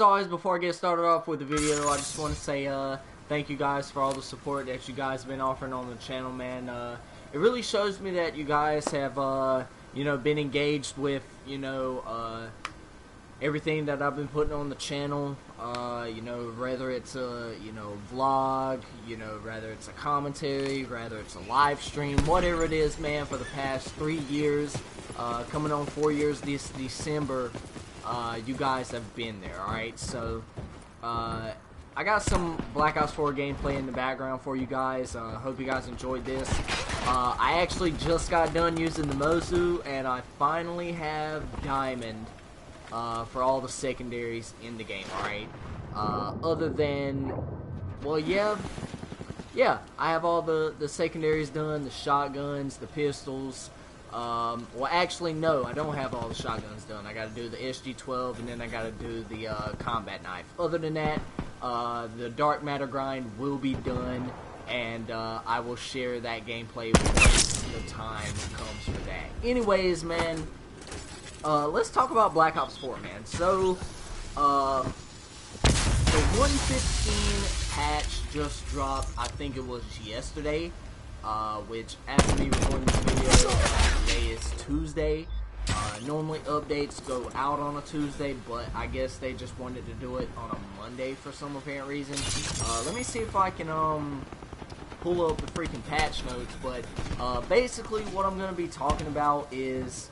as always, before I get started off with the video, I just want to say thank you guys for all the support that you guys have been offering on the channel, man. It really shows me that you guys have, you know, been engaged with, you know, everything that I've been putting on the channel. You know, whether it's a, you know, vlog, you know, whether it's a commentary, whether it's a live stream, whatever it is, man. For the past 3 years, coming on 4 years this December. You guys have been there, alright? So, I got some Black Ops 4 gameplay in the background for you guys. Hope you guys enjoyed this. I actually just got done using the Mozu, and I finally have Diamond for all the secondaries in the game, alright? Other than, well, yeah, I have all the secondaries done, the shotguns, the pistols. Well, actually, no, I don't have all the shotguns done. I gotta do the SG-12, and then I gotta do the combat knife. Other than that, the dark matter grind will be done, and I will share that gameplay once the time comes for that. Anyways, man, let's talk about Black Ops 4, man. So, the 115 patch just dropped. I think it was yesterday. Which after me recording this video, today is Tuesday. Normally updates go out on a Tuesday, but I guess they just wanted to do it on a Monday for some apparent reason. Let me see if I can pull up the freaking patch notes, but basically what I'm going to be talking about is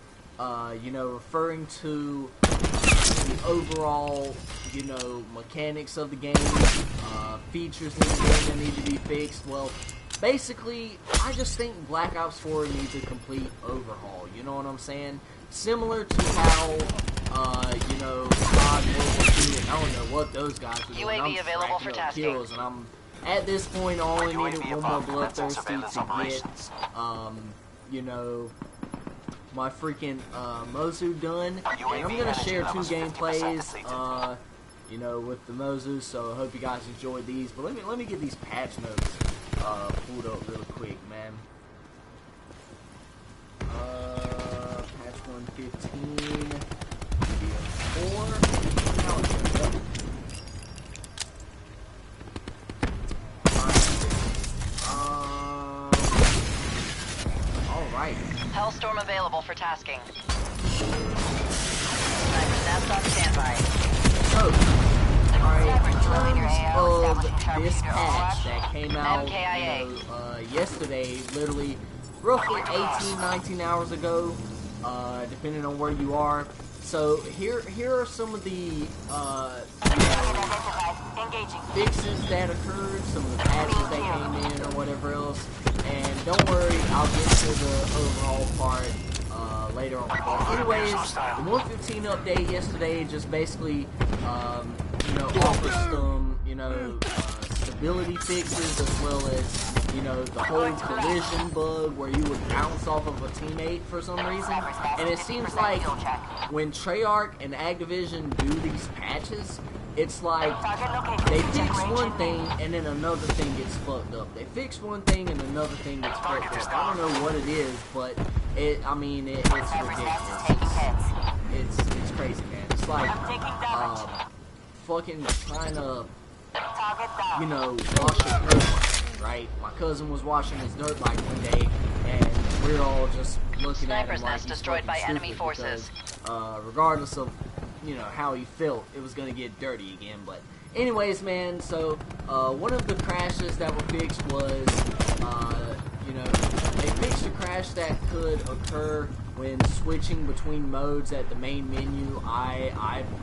you know, referring to the overall, you know, mechanics of the game, features in the game that need to be fixed. Well, basically, I just think Black Ops 4 needs a complete overhaul, you know what I'm saying? Similar to how, you know, COD Mobile 2, and I don't know what those guys are doing. UAV available for tasking. Kills, and I'm, at this point, I only needed one more bloodthirsty to get, you know, my freaking Mozu done. And I'm going to share 2 gameplays, you know, with the Mozu, so I hope you guys enjoyed these. But let me get these patch notes pulled up real quick, man. Patch 115, BO4. Now it's gonna go. Alright. Hellstorm available for tasking. Sniper snaps on standby. So, alright, in terms of this patch that came out, you know, yesterday, literally, roughly 18, 19 hours ago, depending on where you are. So here are some of the you know, fixes that occurred, some of the patches that came in, or whatever else. And don't worry, I'll get to the overall part later on. But anyways, the 115 update yesterday just basically, you know, offers some, you know, stability fixes, as well as, you know, the whole collision bug where you would bounce off of a teammate for some reason. And it seems like when Treyarch and Activision do these patches, it's like they fix one thing and then another thing gets fucked up. They fix one thing and another thing gets fucked up. I don't know what it is, but I mean, it's ridiculous. It's crazy, man. It's like fucking trying to, you know, wash your dirt bike, right? My cousin was washing his dirt bike one day, and we're all just looking at him like he's destroyed by enemy forces. Because, regardless of, you know, how he felt, it was gonna get dirty again. But anyways, man, so one of the crashes that were fixed was, you know, they fixed a crash that could occur when switching between modes at the main menu. I've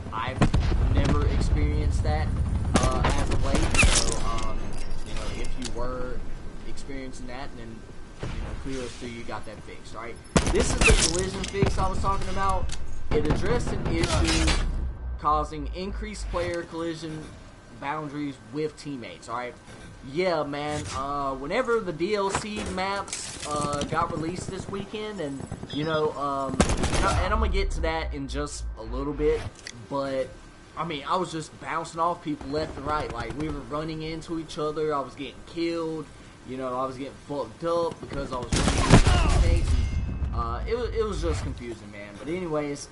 never experienced that as of late. So you know, if you were experiencing that, then, you know, kudos to you, got that fixed, right? This is the collision fix I was talking about. It addressed an issue causing increased player collision boundaries with teammates, alright? Yeah, man, whenever the DLC maps got released this weekend, and, you know, and I'm gonna get to that in just a little bit, but, I mean, I was just bouncing off people left and right. Like, we were running into each other, I was getting killed, you know, I was getting fucked up because I was running into teammates. It was just confusing, man. But anyways,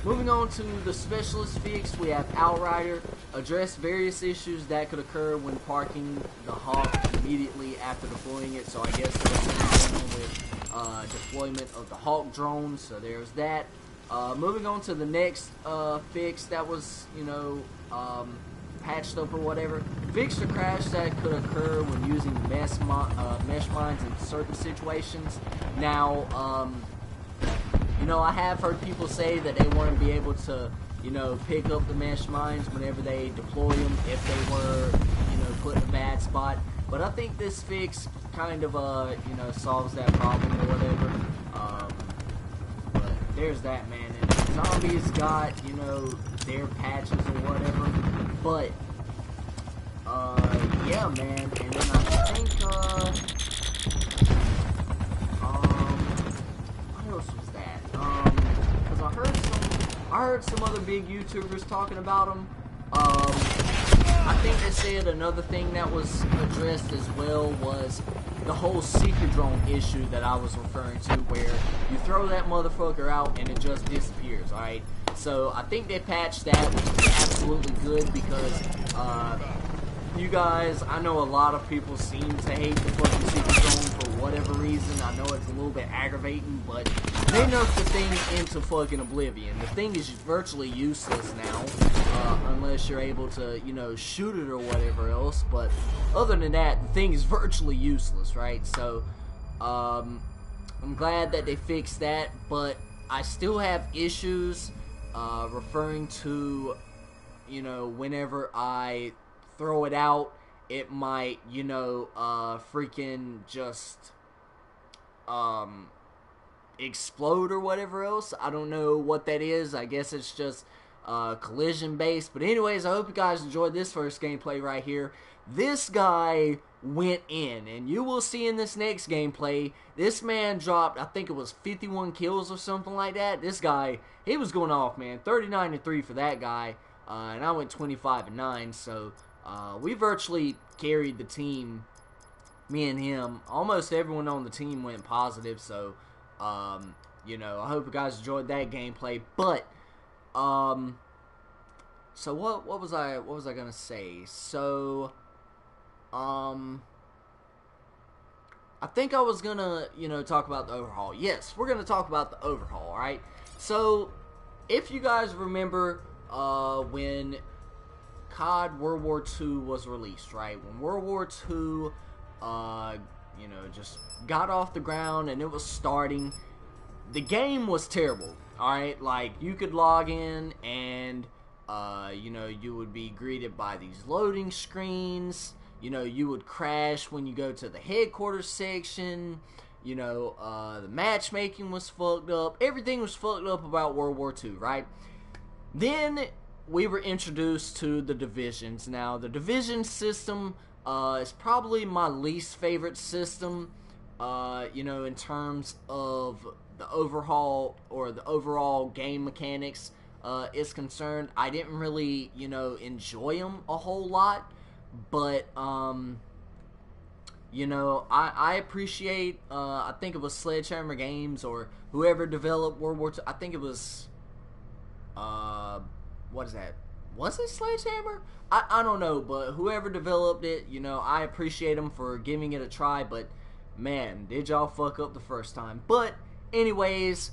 moving on to the specialist fix, we have Outrider. Address various issues that could occur when parking the Hawk immediately after deploying it. So I guess there's something going on with deployment of the Hawk drone. So there's that. Moving on to the next fix that was, patched up or whatever. Fix the crash that could occur when using mesh mines in certain situations. Now, I have heard people say that they want to be able to, pick up the mesh mines whenever they deploy them if they were, put in a bad spot. But I think this fix kind of, solves that problem or whatever. But there's that, man. And zombies got, their patches or whatever. But, yeah, man. And then I think, what else was that? Because I heard some other big YouTubers talking about them. I think they said another thing that was addressed as well was the whole secret drone issue that I was referring to, where you throw that motherfucker out and it just disappears, alright? So I think they patched that, which is absolutely good, because you guys, I know a lot of people seem to hate the fucking secret drone for whatever reason. I know it's a little bit aggravating, but they nerfed the thing into fucking oblivion. The thing is virtually useless now, unless you're able to, shoot it or whatever else. But other than that, the thing is virtually useless, right? So, I'm glad that they fixed that, but I still have issues referring to, whenever I throw it out, it might, freaking just, explode or whatever else. I don't know what that is. I guess it's just, collision based. But anyways, I hope you guys enjoyed this first gameplay right here. This guy went in, and you will see in this next gameplay, this man dropped, I think it was 51 kills or something like that. This guy, he was going off, man. 39-3 for that guy, and I went 25-9, so we virtually carried the team, me and him. Almost everyone on the team went positive, so, I hope you guys enjoyed that gameplay. But, so what was I gonna say? So, I think I was gonna, talk about the overhaul. Yes, we're gonna talk about the overhaul, alright? So, if you guys remember, when COD World War II was released, right? When World War II, just got off the ground and it was starting, the game was terrible, alright? Like, you could log in and, you would be greeted by these loading screens. You would crash when you go to the headquarters section. The matchmaking was fucked up. Everything was fucked up about World War II, right? Then we were introduced to the divisions. Now, the division system is probably my least favorite system, in terms of the overhaul or the overall game mechanics is concerned. I didn't really, enjoy them a whole lot, but, I appreciate, I think it was Sledgehammer Games or whoever developed World War II. I think it was, what is that? Was it Sledgehammer? I don't know, but whoever developed it, I appreciate them for giving it a try, but man, did y'all fuck up the first time. But anyways,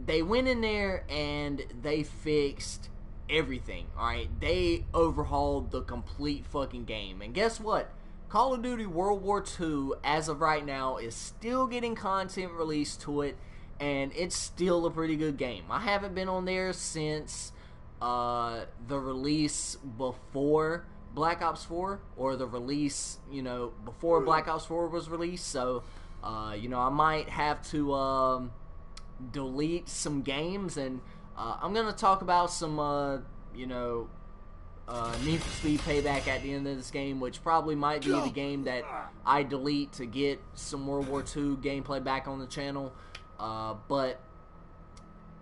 they went in there and they fixed everything, alright? They overhauled the complete fucking game. And guess what? Call of Duty World War II, as of right now, is still getting content released to it, and it's still a pretty good game. I haven't been on there since the release before Black Ops 4, or the release, before Black Ops 4 was released, so, I might have to, delete some games, and, I'm gonna talk about some, Need for Speed Payback at the end of this game, which probably might be the game that I delete to get some World War II gameplay back on the channel, but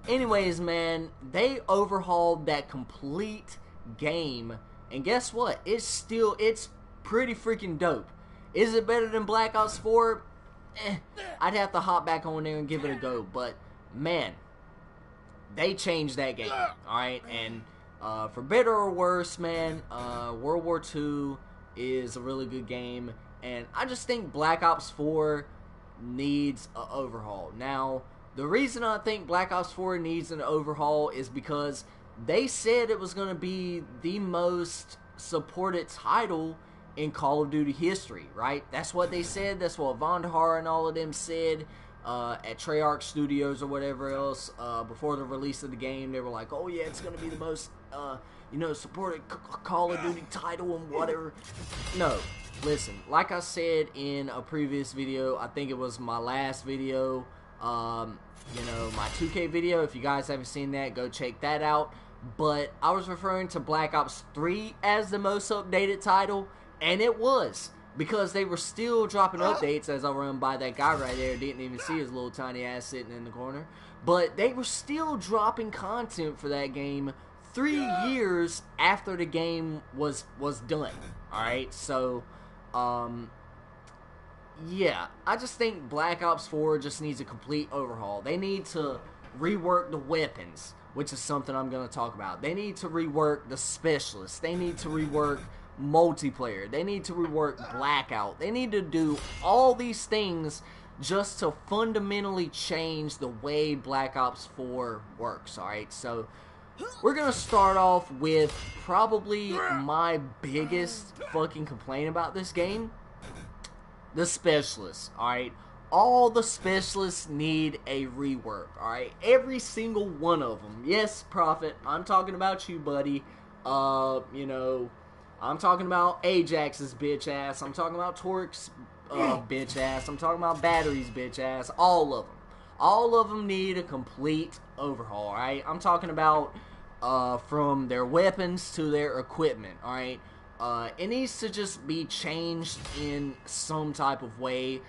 anyways, man, they overhauled that complete game, and guess what? It's pretty freaking dope. Is it better than Black Ops 4? I'd have to hop back on there and give it a go, but man, they changed that game, alright? And for better or worse, man, World War II is a really good game, and I just think Black Ops 4 needs an overhaul. Now, the reason I think Black Ops 4 needs an overhaul is because they said it was going to be the most supported title in Call of Duty history, right? That's what they said. That's what Vonderhaar and all of them said at Treyarch Studios or whatever else before the release of the game. They were like, oh yeah, it's going to be the most, supported Call of Duty title and whatever. No, listen, like I said in a previous video, I think it was my last video, my 2K video. If you guys haven't seen that, go check that out. But I was referring to Black Ops 3 as the most updated title, and it was, because they were still dropping updates. As I run by that guy right there, didn't even see his little tiny ass sitting in the corner, but they were still dropping content for that game 3 years after the game was done. Alright, so yeah, I just think Black Ops 4 just needs a complete overhaul. They need to rework the weapons, which is something I'm going to talk about. They need to rework the specialists. They need to rework multiplayer. They need to rework Blackout. They need to do all these things just to fundamentally change the way Black Ops 4 works, alright? So, we're going to start off with probably my biggest fucking complaint about this game. The specialists, alright? All the specialists need a rework, alright? Every single one of them. Yes, Prophet, I'm talking about you, buddy. I'm talking about Ajax's bitch ass. I'm talking about Torque's bitch ass. I'm talking about Battery's bitch ass. All of them. All of them need a complete overhaul, alright? I'm talking about from their weapons to their equipment, alright? It needs to just be changed in some type of way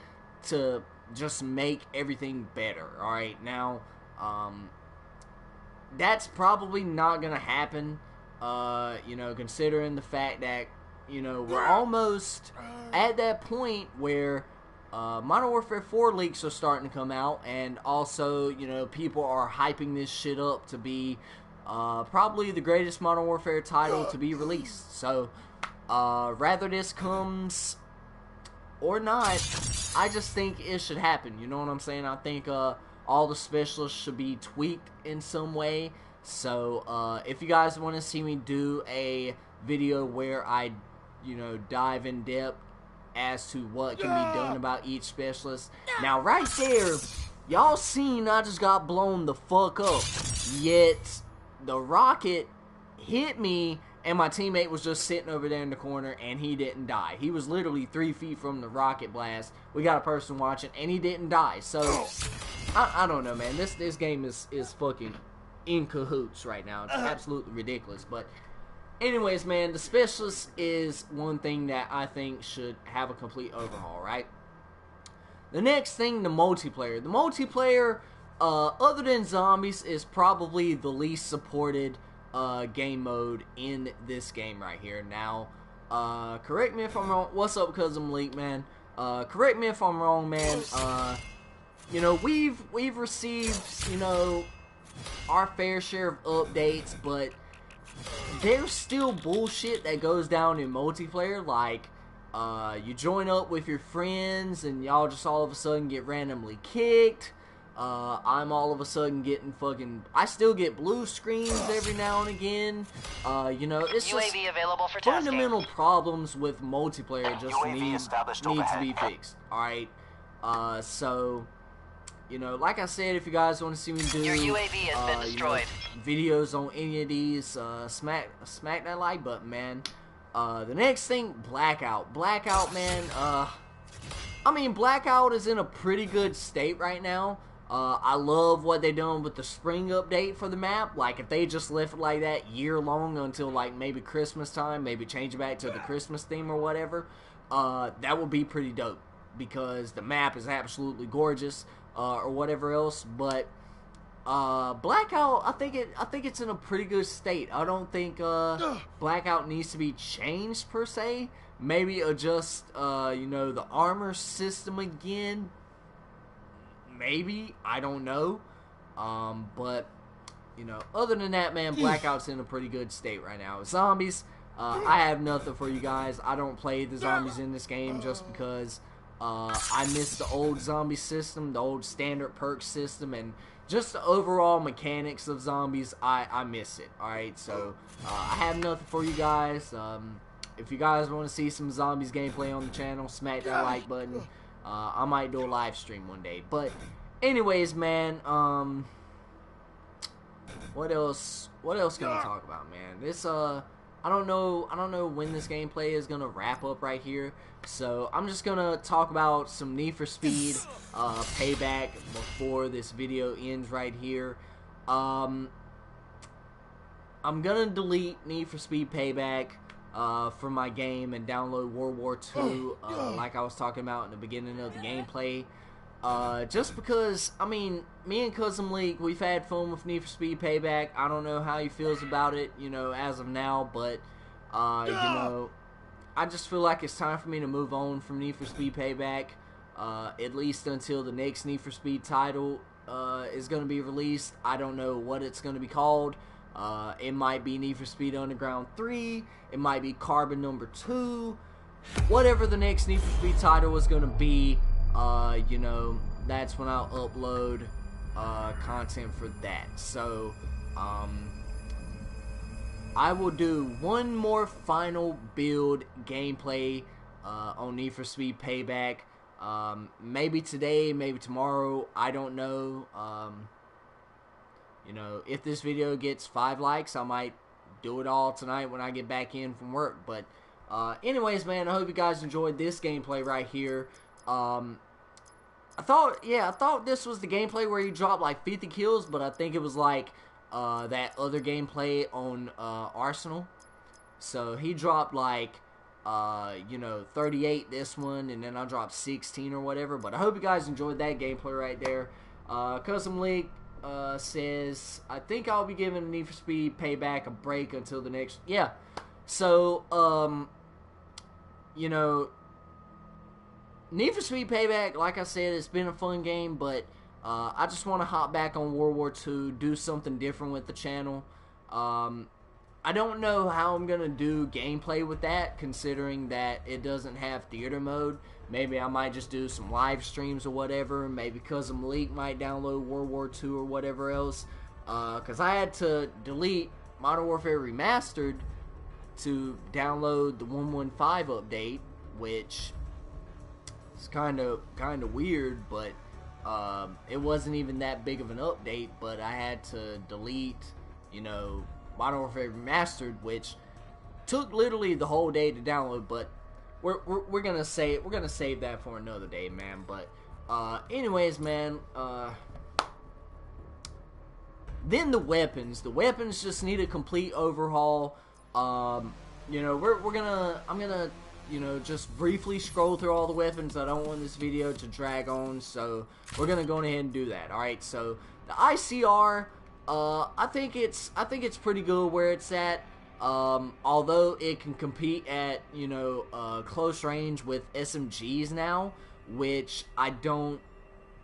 to just make everything better, alright? Now, that's probably not gonna happen, considering the fact that, we're almost at that point where Modern Warfare 4 leaks are starting to come out, and also, people are hyping this shit up to be probably the greatest Modern Warfare title to be released. So, rather this comes or not, I just think it should happen. You know what I'm saying? I think all the specialists should be tweaked in some way. So if you guys want to see me do a video where I, dive in depth as to what can be done about each specialist. Now right there, y'all seen I just got blown the fuck up. Yet the rocket hit me, and my teammate was just sitting over there in the corner, and he didn't die. He was literally 3 feet from the rocket blast. We got a person watching, and he didn't die. So, I don't know, man. This game is fucking in cahoots right now. It's absolutely ridiculous. But, anyways, man, the specialist is one thing that I think should have a complete overhaul, right? The next thing, the multiplayer. The multiplayer, other than zombies, is probably the least supported game mode in this game right here. Now, correct me if I'm wrong. What's up, Cousin Leak, man? Correct me if I'm wrong, man. We've received, our fair share of updates, but there's still bullshit that goes down in multiplayer. Like, you join up with your friends, and y'all just all of a sudden get randomly kicked. I'm all of a sudden getting I still get blue screens every now and again. It's just UAV available for fundamental testing. problems with multiplayer just needs to be fixed. Alright, so, like I said, if you guys want to see me do Your UAV has been destroyed. Videos on any of these, smack that like button, man. The next thing, Blackout. Blackout, man, Blackout is in a pretty good state right now. I love what they're doing with the spring update for the map. Like, if they just left it like that year long until, like, maybe Christmas time, maybe change it back to the Christmas theme or whatever, that would be pretty dope, because the map is absolutely gorgeous, or whatever else. But Blackout, I think it's in a pretty good state. I don't think Blackout needs to be changed per se. Maybe adjust the armor system again. Maybe, I don't know. But you know, other than that, man, Blackout's in a pretty good state right now. Zombies, I have nothing for you guys. I don't play the zombies in this game just because I miss the old zombie system, the old standard perk system, and just the overall mechanics of zombies. I miss it. Alright, so I have nothing for you guys. If you guys want to see some zombies gameplay on the channel, smack that like button. I might do a live stream one day. But anyways, man, what else can I talk about, man? This I don't know when this gameplay is gonna wrap up right here. So I'm just gonna talk about some Need for Speed Payback before this video ends right here. I'm gonna delete Need for Speed Payback from my game and download World War II, like I was talking about in the beginning of the gameplay. Just because, I mean, me and Cousin Leak, we've had fun with Need for Speed Payback. I don't know how he feels about it, you know, as of now, but, you know, I just feel like it's time for me to move on from Need for Speed Payback, at least until the next Need for Speed title, is going to be released. I don't know what it's going to be called. It might be Need for Speed Underground 3, it might be Carbon number 2, whatever the next Need for Speed title is going to be. You know, that's when I'll upload content for that. So I will do one more final build gameplay on Need for Speed Payback. Maybe today, maybe tomorrow, I don't know. You know, if this video gets 5 likes, I might do it all tonight when I get back in from work. But anyways, man, I hope you guys enjoyed this gameplay right here. I thought this was the gameplay where he dropped like 50 kills, but I think it was like that other gameplay on Arsenal. So he dropped like you know, 38 this one, and then I dropped 16 or whatever. But I hope you guys enjoyed that gameplay right there. Custom League says, I think I'll be giving Need for Speed Payback a break until the next. Yeah. So you know, Need for Speed Payback, like I said, it's been a fun game, but I just want to hop back on World War II, do something different with the channel. I don't know how I'm going to do gameplay with that, considering that it doesn't have theater mode. Maybe I might just do some live streams or whatever. Maybe Cousin Malik might download World War II or whatever else. Because I had to delete Modern Warfare Remastered to download the 1.15 update, which it's kind of weird, but it wasn't even that big of an update. But I had to delete, you know, Modern Warfare Remastered, which took literally the whole day to download. But we're gonna save that for another day, man. But anyways, man. Then the weapons just need a complete overhaul. You know, I'm gonna, you know, just briefly scroll through all the weapons. I don't want this video to drag on, so we're gonna go ahead and do that. All right, so the ICR, I think it's pretty good where it's at. Although it can compete at, you know, close range with SMGs now, which I don't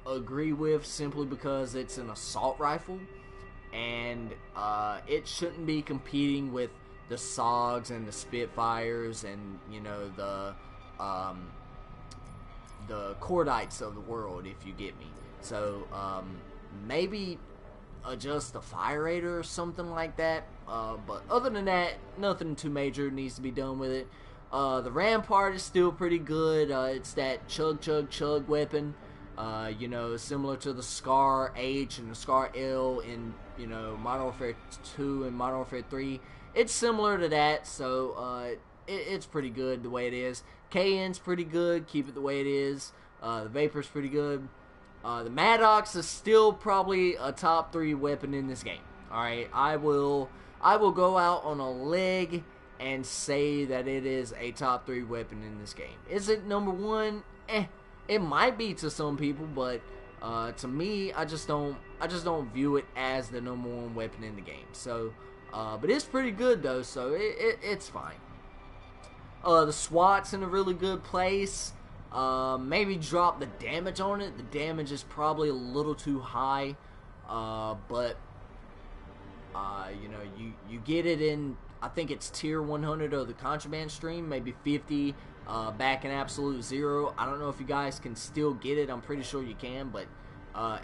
agree with, simply because it's an assault rifle, and it shouldn't be competing with the SOGs and the Spitfires and, you know, the Cordites of the world, if you get me. So maybe adjust the fire rate or something like that. But other than that, nothing too major needs to be done with it. The Rampart is still pretty good. It's that chug weapon. You know, similar to the Scar H and the Scar L in, you know, Modern Warfare 2 and Modern Warfare 3. It's similar to that, so it's pretty good the way it is. KN's pretty good, keep it the way it is. The Vapor's pretty good. The Maddox is still probably a top 3 weapon in this game. Alright, I will go out on a leg and say that it is a top 3 weapon in this game. Is it number 1? It might be to some people, but to me, I just don't view it as the number 1 weapon in the game. So, but it's pretty good though, so it's fine. The SWAT's in a really good place. Maybe drop the damage on it. The damage is probably a little too high, but You know, you get it in, I think it's tier 100 of the contraband stream, maybe 50 back in absolute zero. I don't know if you guys can still get it. I'm pretty sure you can, but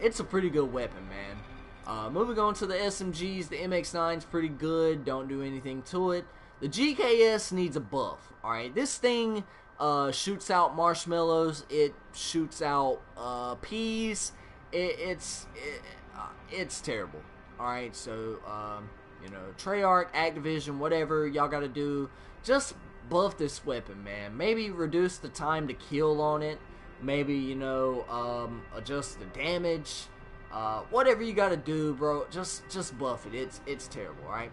it's a pretty good weapon, man. Moving on to the SMGs, the MX9's pretty good. Don't do anything to it. The GKS needs a buff. All right, this thing shoots out marshmallows. It shoots out peas. It's terrible. All right, so you know, Treyarch, Activision, whatever y'all got to do, just buff this weapon, man. Maybe reduce the time to kill on it. Maybe, you know, adjust the damage. Whatever you got to do, bro. Just buff it. It's terrible, all right?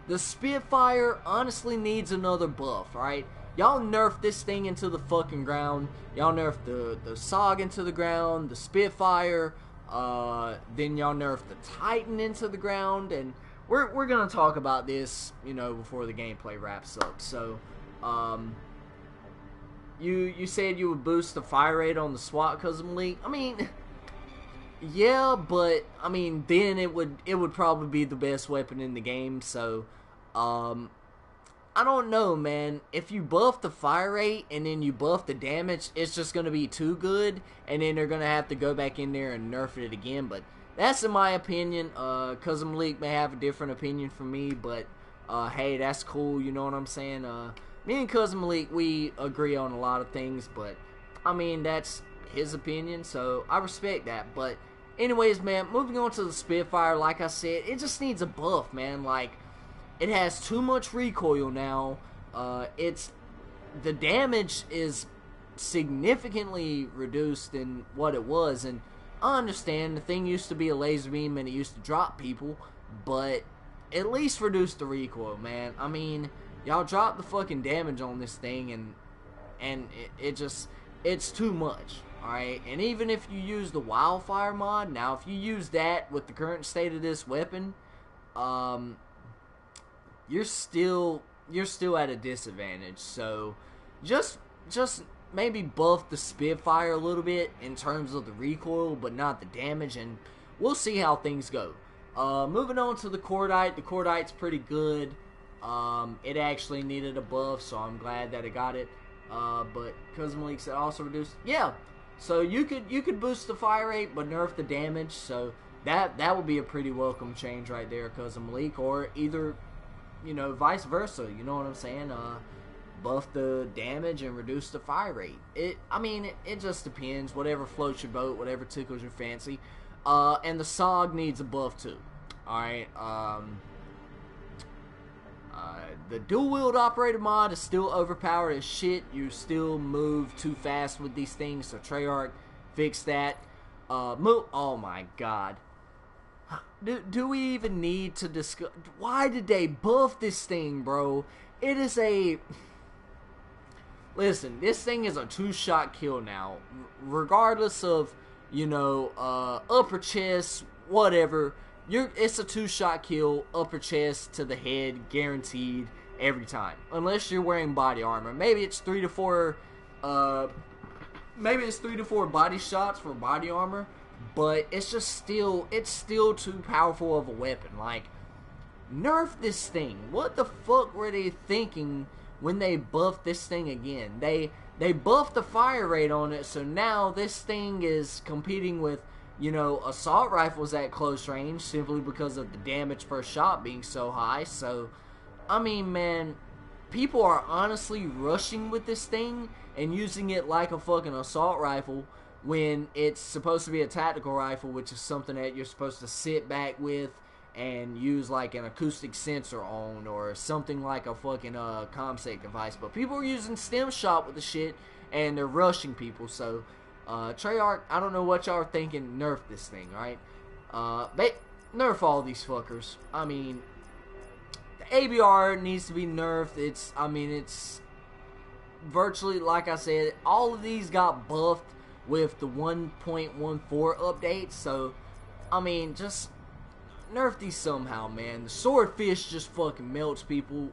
The Spitfire honestly needs another buff, all right? Y'all nerf this thing into the fucking ground. Y'all nerf the SOG into the ground, the Spitfire. Then y'all nerf the Titan into the ground, and we're gonna talk about this, you know, before the gameplay wraps up. So, you said you would boost the fire rate on the SWAT custom league. I mean, yeah, but I mean, then it would probably be the best weapon in the game. So, I don't know, man. If you buff the fire rate and then you buff the damage, it's just going to be too good, and then they're going to have to go back in there and nerf it again. But that's in my opinion. Custom League may have a different opinion from me, but hey, that's cool, you know what I'm saying? Me and Custom League, we agree on a lot of things, but I mean, that's his opinion, so I respect that. But anyways, man, moving on to the Spitfire, like I said, it just needs a buff, man. Like, it has too much recoil now. The damage is significantly reduced than what it was, and I understand the thing used to be a laser beam and it used to drop people, but at least reduce the recoil, man. I mean, y'all drop the fucking damage on this thing, and it's too much, alright? And even if you use the Wildfire mod, now if you use that with the current state of this weapon, you're still at a disadvantage. So just maybe buff the Spitfire a little bit in terms of the recoil, but not the damage, and we'll see how things go. Moving on to the Cordite. The Cordite's pretty good. It actually needed a buff, so I'm glad that it got it. But Custom League said also reduced. Yeah, so you could boost the fire rate but nerf the damage. So that would be a pretty welcome change right there, Custom League, or either, you know, vice versa. You know what I'm saying? Buff the damage and reduce the fire rate. I mean, it just depends. Whatever floats your boat, whatever tickles your fancy. And the SOG needs a buff too. Alright, the dual-wield operator mod is still overpowered as shit. You still move too fast with these things, so Treyarch, fix that. Oh my god. Do we even need to discuss? Why did they buff this thing, bro? It is a... Listen, this thing is a two-shot kill now. Regardless of, you know, upper chest, whatever. It's a two-shot kill, upper chest to the head, guaranteed every time. Unless you're wearing body armor. Maybe it's 3 to 4 body shots for body armor. But it's just still too powerful of a weapon. Like, nerf this thing. What the fuck were they thinking when they buffed this thing again? They buffed the fire rate on it, so now this thing is competing with, you know, assault rifles at close range simply because of the damage per shot being so high. So, I mean, man, people are honestly rushing with this thing and using it like a fucking assault rifle when it's supposed to be a tactical rifle, which is something that you're supposed to sit back with and use like an acoustic sensor on, or something like a fucking ComSec device. But people are using stem shot with the shit, and they're rushing people. So Treyarch, I don't know what y'all are thinking. Nerf this thing, right? Nerf all these fuckers. I mean, the ABR needs to be nerfed. It's virtually, like I said, all of these got buffed with the 1.14 update. So, I mean, just nerf these somehow, man. The Swordfish just fucking melts people,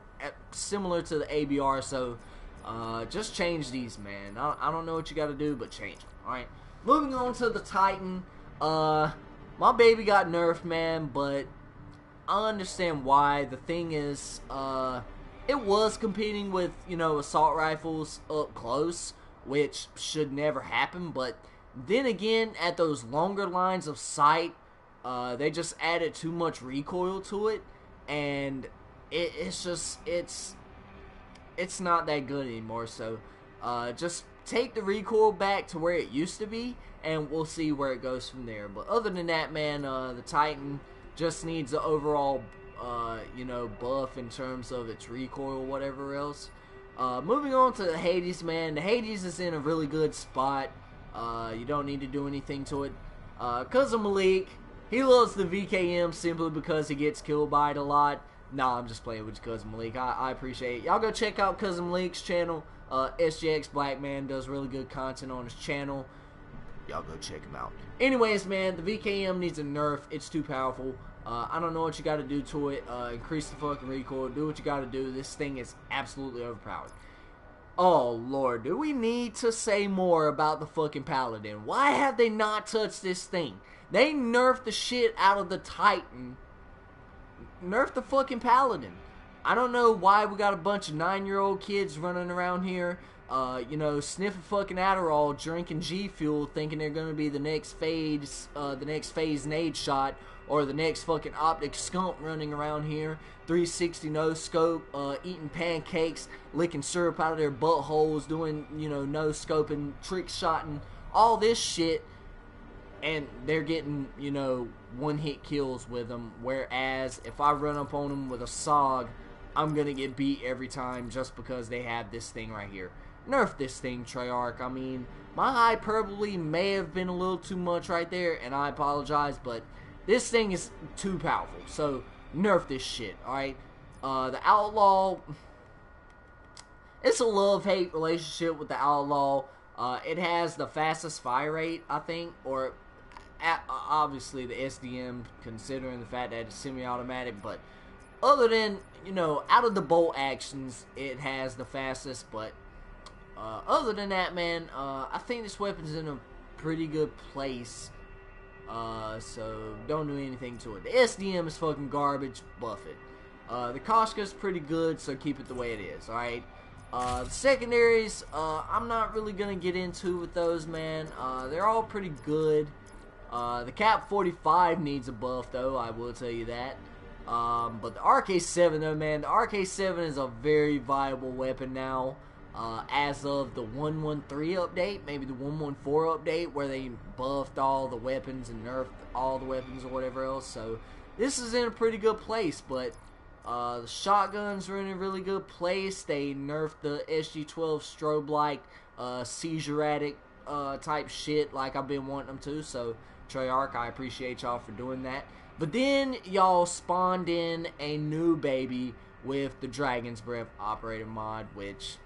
similar to the ABR. So, just change these, man. I don't know what you got to do, but change them. Alright, moving on to the Titan. My baby got nerfed, man, but I understand why. The thing is, it was competing with, you know, assault rifles up close, which should never happen, but then again, at those longer lines of sight, they just added too much recoil to it, and it's not that good anymore. So just take the recoil back to where it used to be, and we'll see where it goes from there. But other than that, man, the Titan just needs the overall you know, buff in terms of its recoil, whatever else. Moving on to the Hades, man. The Hades is in a really good spot. You don't need to do anything to it. Cousin Malik, he loves the VKM simply because he gets killed by it a lot. Nah, I'm just playing with your Cousin Malik. I appreciate it. Y'all go check out Cousin Malik's channel. SJX Black Man does really good content on his channel. Y'all go check him out. Anyways, man, the VKM needs a nerf. It's too powerful. I don't know what you got to do to it. Increase the fucking recoil. Do what you got to do. This thing is absolutely overpowered. Oh, Lord. Do we need to say more about the fucking Paladin? Why have they not touched this thing? They nerfed the shit out of the Titan. Nerf the fucking Paladin. I don't know why we got a bunch of 9-year-old kids running around here, you know, sniffing fucking Adderall, drinking G Fuel, thinking they're gonna be the next phase nade shot, or the next fucking optic skunk running around here, 360 no scope, eating pancakes, licking syrup out of their buttholes, doing, you know, no scoping, trick shotting, all this shit. And they're getting, you know, one-hit kills with them. Whereas, if I run up on them with a SOG, I'm going to get beat every time just because they have this thing right here. Nerf this thing, Treyarch. I mean, my hyperbole may have been a little too much right there, and I apologize, but this thing is too powerful. So, nerf this shit, alright? The Outlaw, it's a love-hate relationship with the Outlaw. It has the fastest fire rate, I think, or obviously the SDM, considering the fact that it's semi-automatic, but other than, you know, out of the bolt actions, it has the fastest. But other than that, man, I think this weapon's in a pretty good place, so don't do anything to it. The SDM is fucking garbage, buff it. The Koshka's pretty good, so keep it the way it is, alright? The secondaries, I'm not really going to get into with those, man. They're all pretty good. The Cap 45 needs a buff, though, I will tell you that. But the RK7, though, man, the RK7 is a very viable weapon now. As of the 113 update, maybe the 114 update, where they buffed all the weapons and nerfed all the weapons or whatever else. So, this is in a pretty good place, but the shotguns are in a really good place. They nerfed the SG-12 strobe light, seizure-atic type shit like I've been wanting them to. So, Treyarch, I appreciate y'all for doing that. But then, y'all spawned in a new baby with the Dragon's Breath operator mod, which,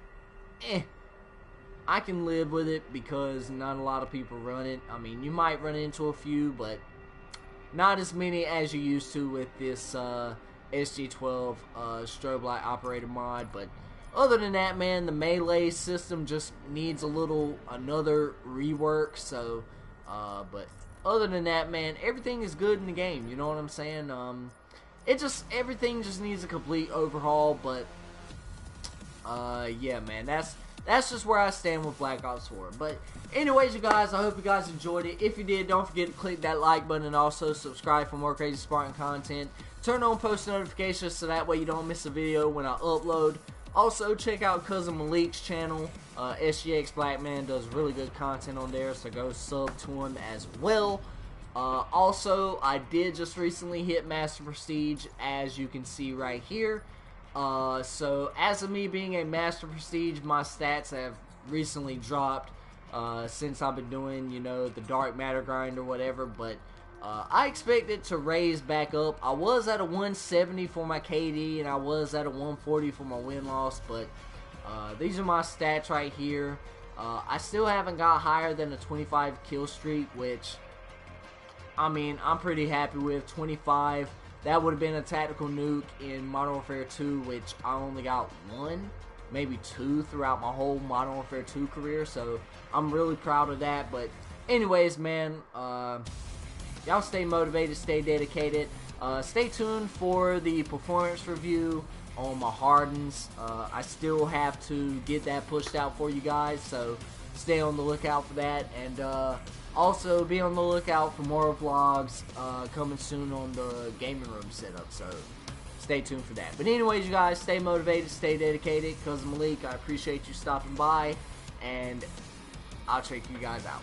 I can live with it because not a lot of people run it. I mean, you might run into a few, but not as many as you used to with this, SG-12 strobe light operator mod. But other than that, man, the melee system just needs another rework. So but other than that, man, everything is good in the game, you know what I'm saying? Everything just needs a complete overhaul. But yeah, man, that's just where I stand with Black Ops 4. But anyways, you guys, I hope you guys enjoyed it. If you did, don't forget to click that like button and also subscribe for more Crazy Spartan content. Turn on post notifications so that way you don't miss a video when I upload. Also, check out Cousin Malik's channel. SGX Black Man does really good content on there, so go sub to him as well. Also, I did just recently hit Master Prestige, as you can see right here. So, as of me being a Master Prestige, my stats have recently dropped since I've been doing, you know, the Dark Matter grind or whatever, but I expect it to raise back up. I was at a 170 for my KD, and I was at a 140 for my win-loss, but these are my stats right here. I still haven't got higher than a 25 kill streak, which, I mean, I'm pretty happy with. 25, that would have been a tactical nuke in Modern Warfare 2, which I only got 1, maybe 2 throughout my whole Modern Warfare 2 career, so I'm really proud of that. But anyways, man, y'all stay motivated, stay dedicated. stay tuned for the performance review on my Hardens. I still have to get that pushed out for you guys, so stay on the lookout for that. And also be on the lookout for more vlogs coming soon on the gaming room setup, so stay tuned for that. But anyways, you guys, stay motivated, stay dedicated. Cause Malik, I appreciate you stopping by, and I'll check you guys out.